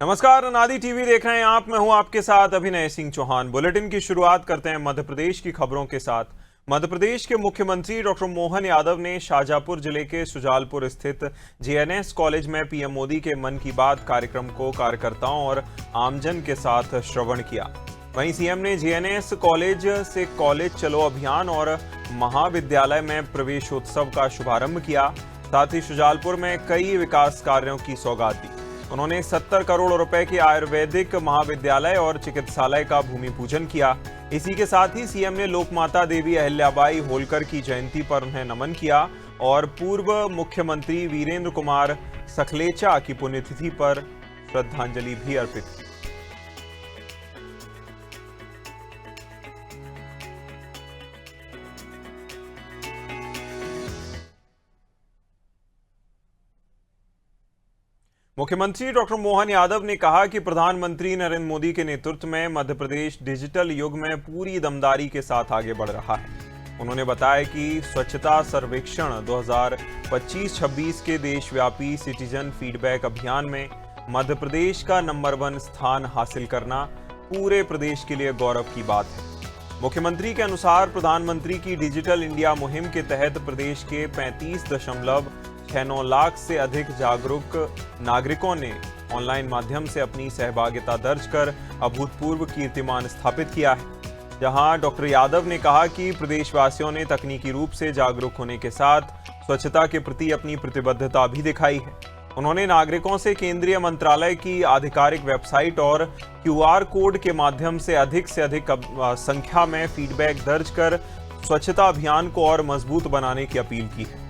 नमस्कार, अनादि टीवी देख रहे हैं आप। मैं हूं आपके साथ अभिनय सिंह चौहान। बुलेटिन की शुरुआत करते हैं मध्य प्रदेश की खबरों के साथ। मध्य प्रदेश के मुख्यमंत्री डॉक्टर मोहन यादव ने शाजापुर जिले के सुजालपुर स्थित जेएनएस कॉलेज में पीएम मोदी के मन की बात कार्यक्रम को कार्यकर्ताओं और आमजन के साथ श्रवण किया। वहीं सीएम ने जेएनएस कॉलेज से कॉलेज चलो अभियान और महाविद्यालय में प्रवेशोत्सव का शुभारंभ किया। साथ ही सुजालपुर में कई विकास कार्यों की सौगात दी। उन्होंने 70 करोड़ रुपए के आयुर्वेदिक महाविद्यालय और चिकित्सालय का भूमि पूजन किया। इसी के साथ ही सीएम ने लोकमाता देवी अहिल्याबाई होलकर की जयंती पर उन्हें नमन किया और पूर्व मुख्यमंत्री वीरेंद्र कुमार सखलेचा की पुण्यतिथि पर श्रद्धांजलि भी अर्पित की। मुख्यमंत्री डॉक्टर मोहन यादव ने कहा कि प्रधानमंत्री नरेंद्र मोदी के नेतृत्व में मध्य प्रदेश डिजिटल युग में पूरी दमदारी के साथ आगे बढ़ रहा है। उन्होंने बताया कि स्वच्छता सर्वेक्षण 2025-26 के देशव्यापी सिटीजन फीडबैक अभियान में मध्य प्रदेश का नंबर 1 स्थान हासिल करना पूरे प्रदेश के लिए गौरव की बात है। मुख्यमंत्री के अनुसार प्रधानमंत्री की डिजिटल इंडिया मुहिम के तहत प्रदेश के 35.69 लाख से अधिक जागरूक नागरिकों ने ऑनलाइन माध्यम से अपनी सहभागिता दर्ज कर अभूतपूर्व कीर्तिमान स्थापित किया है। जहां डॉक्टर यादव ने कहा कि प्रदेशवासियों ने तकनीकी रूप से जागरूक होने के साथ स्वच्छता के प्रति अपनी प्रतिबद्धता भी दिखाई है। उन्होंने नागरिकों से केंद्रीय मंत्रालय की आधिकारिक वेबसाइट और क्यूआर कोड के माध्यम से अधिक संख्या में फीडबैक दर्ज कर स्वच्छता अभियान को और मजबूत बनाने की अपील की है।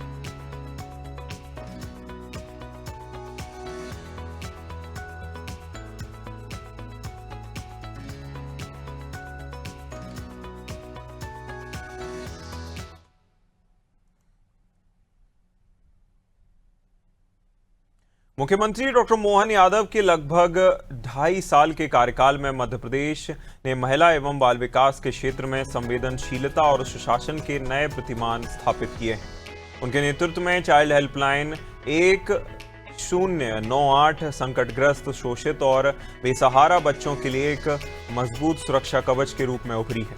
मुख्यमंत्री डॉक्टर मोहन यादव के लगभग 2.5 साल के कार्यकाल में मध्य प्रदेश ने महिला एवं बाल विकास के क्षेत्र में संवेदनशीलता और सुशासन के नए प्रतिमान स्थापित किए हैं। उनके नेतृत्व में चाइल्ड हेल्पलाइन 1098 संकटग्रस्त, शोषित और बेसहारा बच्चों के लिए एक मजबूत सुरक्षा कवच के रूप में उभरी है।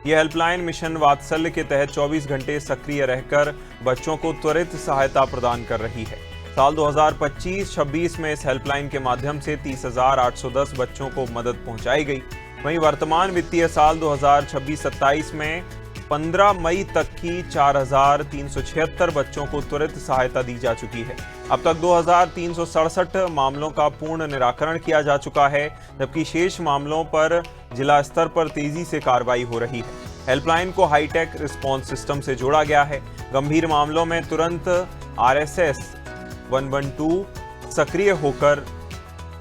यह हेल्पलाइन मिशन वात्सल्य के तहत 24 घंटे सक्रिय रहकर बच्चों को त्वरित सहायता प्रदान कर रही है। साल 2025-26 में इस हेल्पलाइन के माध्यम से 30,810 बच्चों को मदद पहुंचाई गई। वहीं वर्तमान वित्तीय साल 2026-27 में 15 मई तक की 4,376 बच्चों को त्वरित सहायता दी जा चुकी है। अब तक 2,367 मामलों का पूर्ण निराकरण किया जा चुका है, जबकि शेष मामलों पर जिला स्तर पर तेजी से कार्रवाई हो रही है। हेल्पलाइन को हाईटेक रिस्पॉन्स सिस्टम से जोड़ा गया है। गंभीर मामलों में तुरंत RSS 112 सक्रिय होकर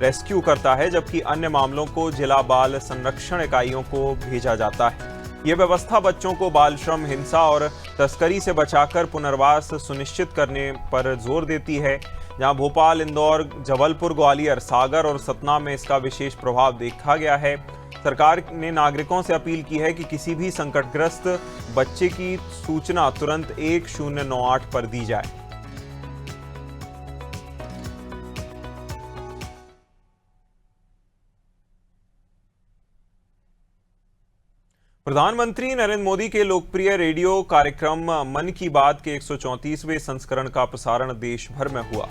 रेस्क्यू करता है, जबकि अन्य मामलों को जिला बाल संरक्षण इकाइयों को भेजा जाता है। यह व्यवस्था बच्चों को बाल श्रम, हिंसा और तस्करी से बचाकर पुनर्वास सुनिश्चित करने पर जोर देती है। जहां भोपाल, इंदौर, जबलपुर, ग्वालियर, सागर और सतना में इसका विशेष प्रभाव देखा गया है। सरकार ने नागरिकों से अपील की है कि किसी भी संकटग्रस्त बच्चे की सूचना तुरंत 1098 पर दी जाए। प्रधानमंत्री नरेंद्र मोदी के लोकप्रिय रेडियो कार्यक्रम मन की बात के 134वें संस्करण का प्रसारण देश भर में हुआ।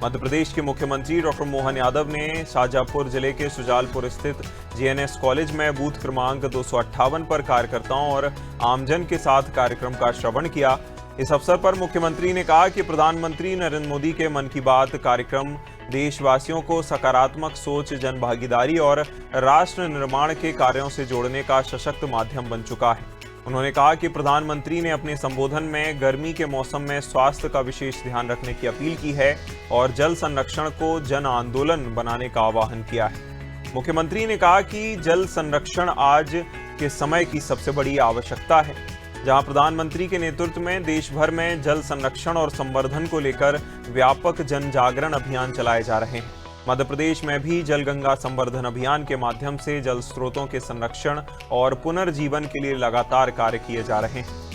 मध्य प्रदेश के मुख्यमंत्री डॉक्टर मोहन यादव ने शाजापुर जिले के सुजालपुर स्थित जेएनएस कॉलेज में बूथ क्रमांक 258 पर कार्यकर्ताओं और आमजन के साथ कार्यक्रम का श्रवण किया। इस अवसर पर मुख्यमंत्री ने कहा कि प्रधानमंत्री नरेंद्र मोदी के मन की बात कार्यक्रम देशवासियों को सकारात्मक सोच, जनभागीदारी और राष्ट्र निर्माण के कार्यों से जोड़ने का सशक्त माध्यम बन चुका है। उन्होंने कहा कि प्रधानमंत्री ने अपने संबोधन में गर्मी के मौसम में स्वास्थ्य का विशेष ध्यान रखने की अपील की है और जल संरक्षण को जन आंदोलन बनाने का आह्वान किया है। मुख्यमंत्री ने कहा कि जल संरक्षण आज के समय की सबसे बड़ी आवश्यकता है। जहां प्रधानमंत्री के नेतृत्व में देश भर में जल संरक्षण और संवर्धन को लेकर व्यापक जन जागरण अभियान चलाए जा रहे हैं। मध्य प्रदेश में भी जल गंगा संवर्धन अभियान के माध्यम से जल स्रोतों के संरक्षण और पुनर्जीवन के लिए लगातार कार्य किए जा रहे हैं।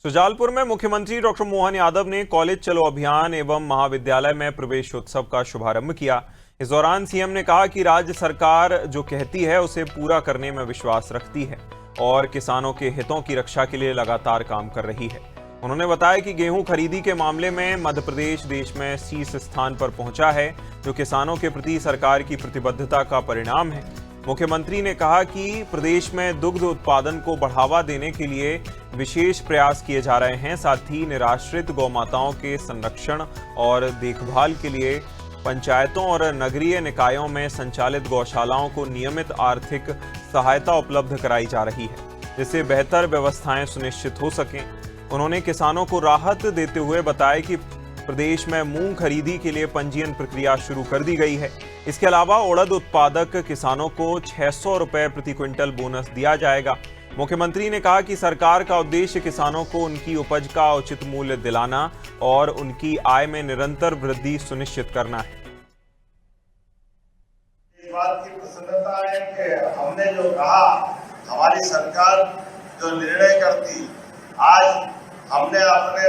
शुजालपुर में मुख्यमंत्री डॉक्टर मोहन यादव ने कॉलेज चलो अभियान एवं महाविद्यालय में प्रवेश उत्सव का शुभारंभ किया। इस दौरान सीएम ने कहा कि राज्य सरकार जो कहती है उसे पूरा करने में विश्वास रखती है और किसानों के हितों की रक्षा के लिए लगातार काम कर रही है। उन्होंने बताया कि गेहूं खरीदी के मामले में मध्य प्रदेश देश में शीर्ष स्थान पर पहुंचा है, जो किसानों के प्रति सरकार की प्रतिबद्धता का परिणाम है। मुख्यमंत्री ने कहा कि प्रदेश में दुग्ध उत्पादन को बढ़ावा देने के लिए विशेष प्रयास किए जा रहे हैं। साथ ही निराश्रित गौमाताओं के संरक्षण और देखभाल के लिए पंचायतों और नगरीय निकायों में संचालित गौशालाओं को नियमित आर्थिक सहायता उपलब्ध कराई जा रही है, जिससे बेहतर व्यवस्थाएं सुनिश्चित हो सकें। उन्होंने किसानों को राहत देते हुए बताया कि प्रदेश में मूंग खरीदी के लिए पंजीयन प्रक्रिया शुरू कर दी गई है। इसके अलावा उड़द उत्पादक किसानों को 600 रुपए प्रति क्विंटल बोनस दिया जाएगा। मुख्यमंत्री ने कहा कि सरकार का उद्देश्य किसानों को उनकी उपज का उचित मूल्य दिलाना और उनकी आय में निरंतर वृद्धि सुनिश्चित करना है। इस बात की प्रसन्नता है कि हमने जो कहा, हमारी सरकार जो निर्णय करती, आज हमने अपने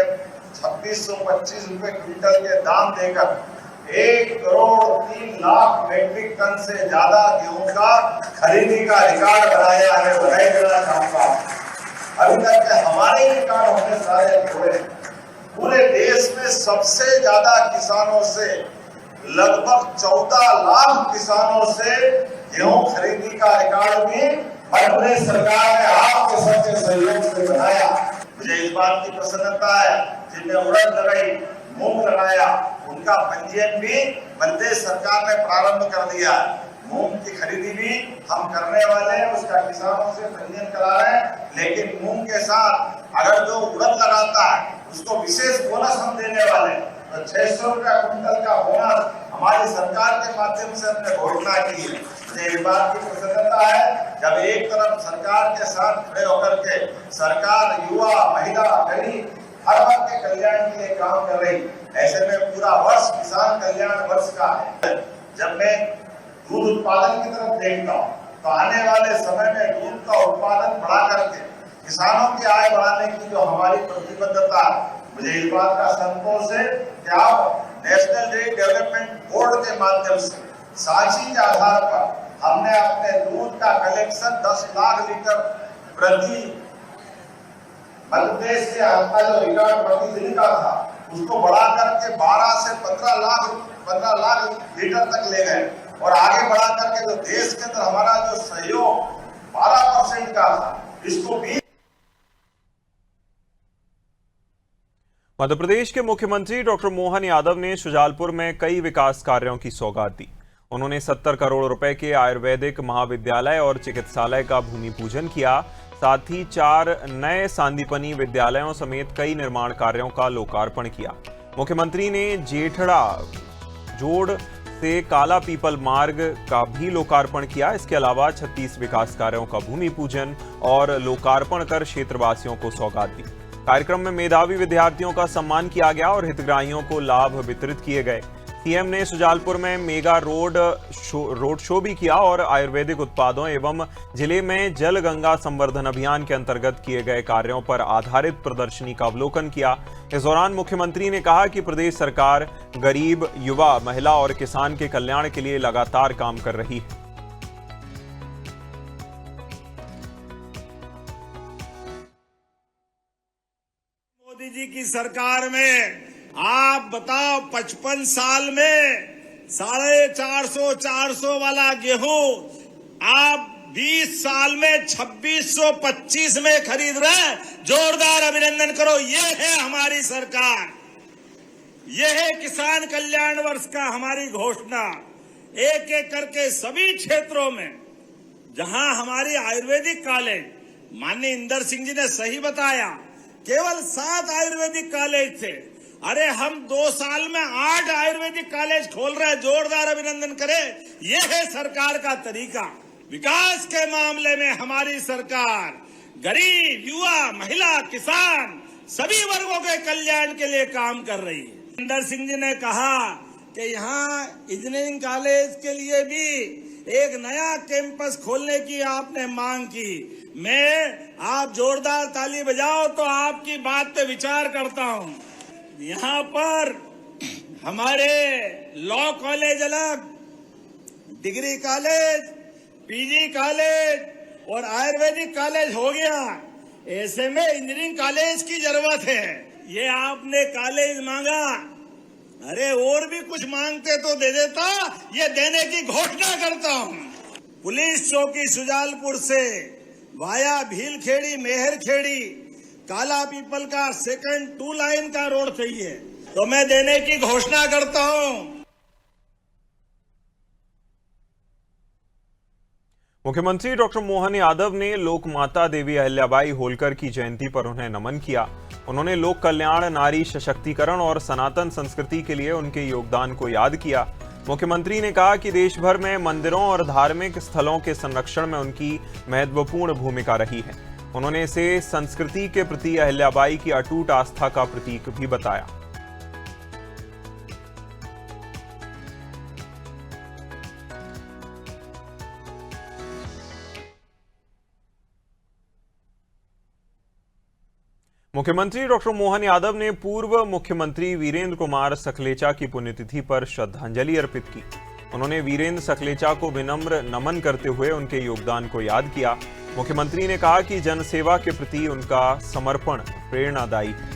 2625 रुपए क्विंटल के दाम देकर 1,03,00,000 मेट्रिक टन से ज्यादा गेहूं का खरीदी का रिकॉर्ड बनाया है। बधाई देना चाहूंगा। अभी तक के हमारे रिकॉर्ड हमने सारे तोड़े। पूरे देश में सबसे ज्यादा किसानों से, लगभग 14 लाख किसानों से गेहूं खरीदी का रिकॉर्ड भी मध्य प्रदेश सरकार ने आपके सबके सहयोग से बनाया। मुझे इस बात की प्रसन्नता है, जिनने उड़द लगाई, मूंग लगाया, उनका पंजीयन भी मध्य प्रदेश सरकार ने प्रारंभ कर दिया है। मूंग की खरीदी भी हम करने वाले हैं, उसका किसानों से पंजीयन करा रहे हैं। लेकिन मूंग के साथ अगर जो उड़द लगाता है उसको विशेष बोनस हम देने वाले हैं। तो 600 रुपया क्विंटल का बोनस हमारी सरकार के माध्यम से हमने घोषणा की है। मुझे इस बात की प्रसन्नता है, जब एक तरफ सरकार के साथ खड़े होकर के सरकार युवा, महिला, गरीब हर वर्ग के कल्याण के लिए काम कर रही, ऐसे में पूरा वर्ष किसान कल्याण वर्ष का है। जब मैं दूध उत्पादन की तरफ देखता हूँ तो आने वाले समय में दूध का उत्पादन बढ़ा करके किसानों की आय बढ़ाने की जो हमारी प्रतिबद्धता है, मुझे इस बात का संतोष है कि आप नेशनल डेयरी डेवलपमेंट बोर्ड के माध्यम से साझी के आधार पर हमने अपने दूध का कलेक्शन 10 लाख लीटर प्रति मध्य प्रदेश से आपका जो रिकॉर्ड प्रतिदिन का था उसको बढ़ा करके 12 से 15 लाख लीटर तक ले गए और आगे बढ़ा करके जो देश के अंदर हमारा जो सहयोग 12% का था, इसको भी। मध्य प्रदेश के मुख्यमंत्री डॉक्टर मोहन यादव ने शुजालपुर में कई विकास कार्यों की सौगात दी। उन्होंने 70 करोड़ रुपए के आयुर्वेदिक महाविद्यालय और चिकित्सालय का भूमि पूजन किया। साथ ही 4 नए सांदीपनी विद्यालयों समेत कई निर्माण कार्यों का लोकार्पण किया। मुख्यमंत्री ने जेठड़ा जोड़ से काला पीपल मार्ग का भी लोकार्पण किया। इसके अलावा 36 विकास कार्यों का भूमि पूजन और लोकार्पण कर क्षेत्रवासियों को सौगात दी। कार्यक्रम में मेधावी विद्यार्थियों का सम्मान किया गया और हितग्राहियों को लाभ वितरित किए गए। सीएम ने शुजालपुर में मेगा रोड शो भी किया और आयुर्वेदिक उत्पादों एवं जिले में जल गंगा संवर्धन अभियान के अंतर्गत किए गए कार्यों पर आधारित प्रदर्शनी का अवलोकन किया। इस दौरान मुख्यमंत्री ने कहा कि प्रदेश सरकार गरीब, युवा, महिला और किसान के कल्याण के लिए लगातार काम कर रही है। मोदी जी की सरकार में आप बताओ, 55 साल में 450 वाला गेहूं आप 20 साल में 2625 में खरीद रहे हैं। जोरदार अभिनंदन करो। ये है हमारी सरकार, ये है किसान कल्याण वर्ष का हमारी घोषणा। एक एक करके सभी क्षेत्रों में जहां हमारी आयुर्वेदिक कॉलेज, माननीय इंदर सिंह जी ने सही बताया, केवल 7 आयुर्वेदिक कॉलेज थे। अरे हम 2 साल में 8 आयुर्वेदिक कॉलेज खोल रहे हैं। जोरदार अभिनंदन करें। यह है सरकार का तरीका। विकास के मामले में हमारी सरकार गरीब, युवा, महिला, किसान सभी वर्गों के कल्याण के लिए काम कर रही है। इंदर सिंह जी ने कहा कि यहाँ इंजीनियरिंग कॉलेज के लिए भी एक नया कैंपस खोलने की आपने मांग की। मैं आप जोरदार ताली बजाओ तो आपकी बात पे विचार करता हूं। यहाँ पर हमारे लॉ कॉलेज अलग, डिग्री कॉलेज, पीजी कॉलेज और आयुर्वेदिक कॉलेज हो गया। ऐसे में इंजीनियरिंग कॉलेज की जरूरत है। ये आपने कॉलेज मांगा, अरे और भी कुछ मांगते तो दे देता, ये देने की घोषणा करता हूं। पुलिस चौकी सुजालपुर से वाया भीलखेड़ी मेहरखेड़ी काला पीपल का सेकंड 2 लाइन का रोड चाहिए, तो मैं देने की घोषणा करता हूं। मुख्यमंत्री डॉक्टर मोहन यादव ने लोक माता देवी अहिल्याबाई होलकर की जयंती पर उन्हें नमन किया। उन्होंने लोक कल्याण, नारी सशक्तिकरण और सनातन संस्कृति के लिए उनके योगदान को याद किया। मुख्यमंत्री ने कहा कि देश भर में मंदिरों और धार्मिक स्थलों के संरक्षण में उनकी महत्वपूर्ण भूमिका रही है। उन्होंने इसे संस्कृति के प्रति अहिल्याबाई की अटूट आस्था का प्रतीक भी बताया। मुख्यमंत्री डॉक्टर मोहन यादव ने पूर्व मुख्यमंत्री वीरेंद्र कुमार सकलेचा की पुण्यतिथि पर श्रद्धांजलि अर्पित की। उन्होंने वीरेंद्र सकलेचा को विनम्र नमन करते हुए उनके योगदान को याद किया। मुख्यमंत्री ने कहा कि जनसेवा के प्रति उनका समर्पण प्रेरणादायी है।